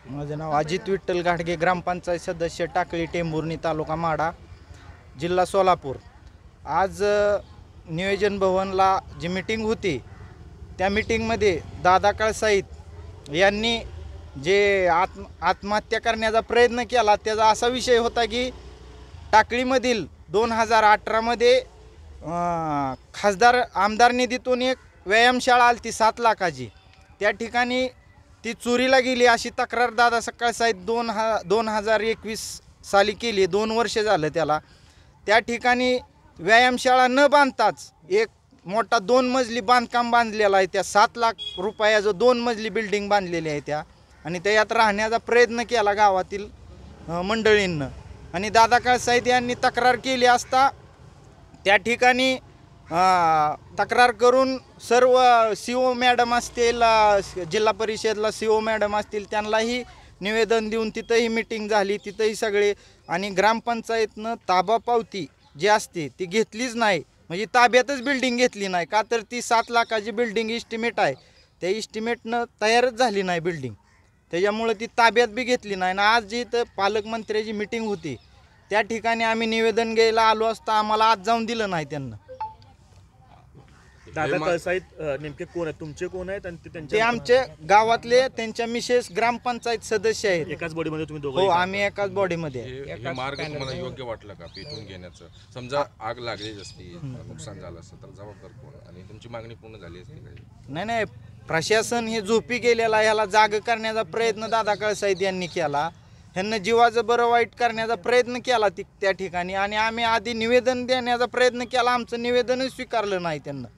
माझं नाव अजित विठ्ठल घाटगे, ग्रामपंचायत सदस्य, टाकळी टेंभुर्णी, तालुका माढा, जिल्हा सोलापूर। आज नियोजन भवनला जी मीटिंग होती त्या मीटिंगमध्ये दादा कळसाईत यांनी जे आत्महत्या करण्याचा प्रयत्न केला त्याचा असा विषय होता की टाकळीमधील 2018मध्ये खासदार आमदार निधीतून एक व्यायामशाळा आली ती 7 लाखाची, त्या ठिकाणी ती चोरीला गेली अशी तक्रार दादा कळसाईत 2021 साली केली। 2 वर्ष झालं त्याला। त्या ठिकाणी व्यायामशाळा न बांधताच एक मोठा 2 मजली बांधकाम बांधलेला आहे। त्या 7 लाख रुपयाचं 2 मजली बिल्डिंग बांधलेली आहे त्या, आणि त्यात राहण्याचा प्रयत्न केला गावातील मंडळींना। आणि दादा कळसाईत यांनी तक्रार केली असता त्या ठिकाणी तक्रार करून सर्व CO मॅडम असतील, जिल्हा परिषदला CO मॅडम असतील, त्यांनाही निवेदन देऊन तिथंही मीटिंग झाली, तिथंही सगळे। आणि ग्रामपंचायतनं ताबा पावती जी असते ती घेतलीच नाही, म्हणजे ताब्यातच बिल्डिंग घेतली नाही का, तर ती 7 लाखाची बिल्डिंग इस्टिमेट आहे, त्या इस्टिमेटनं तयारच झाली नाही बिल्डिंग, त्याच्यामुळं ती ताब्यात बी घेतली नाही। आणि आज जी इथं पालकमंत्र्याची मीटिंग होती त्या ठिकाणी आम्ही निवेदन घ्यायला आलो असता आम्हाला आज जाऊन दिलं नाही त्यांना। दादा कळसाईत नेमके कोण आहेत, तुमचे कोण आहेत आणि ते आमचे गावातले, त्यांच्या मिसेस ग्रामपंचायत सदस्य आहेत। एकाच बॉडीमध्ये तुम्ही दोघं? हो, आम्ही एकाच बॉडीमध्ये। हे मार्ग तुम्हाला योग्य वाटलं का पेटून घेण्याचं? समजा आग लागलीच असती, नुकसान झालं असतं, तर जबाबदार कोण आणि तुमची मागणी पूर्ण झाली असती काही? नाही, प्रशासन हे झोपी गेलेला, ह्याला जाग करण्याचा प्रयत्न दादा कळसाईत यांनी केला, ह्यांना जीवाचं बरं वाईट करण्याचा प्रयत्न केला त्या ठिकाणी। आणि आम्ही आधी निवेदन देण्याचा प्रयत्न केला, आमचं निवेदनच स्वीकारलं नाही त्यांना,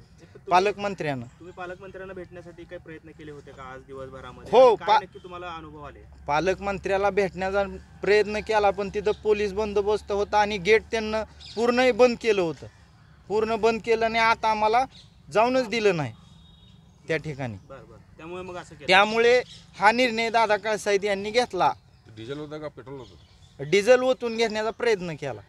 पालकमंत्र्यांना। तुम्ही पालकमंत्र्यांना भेटण्यासाठी काही प्रयत्न केले होते का आज दिवसभरामध्ये? हो, काय नक्की तुम्हाला अनुभव आले? पालकमंत्र्याला भेटण्याचा प्रयत्न केला, पण तिथं पोलीस बंदोबस्त होता आणि गेट त्यांना पूर्ण बंद केलं होतं, पूर्ण बंद केलं आणि आता आम्हाला जाऊनच दिलं नाही त्या ठिकाणी। त्यामुळे मग असं केलं? त्यामुळे हा निर्णय दादा कळसाईत यांनी घेतला। डिझेल होतं का पेट्रोल होतं? डिझेल ओतून घेण्याचा प्रयत्न केला।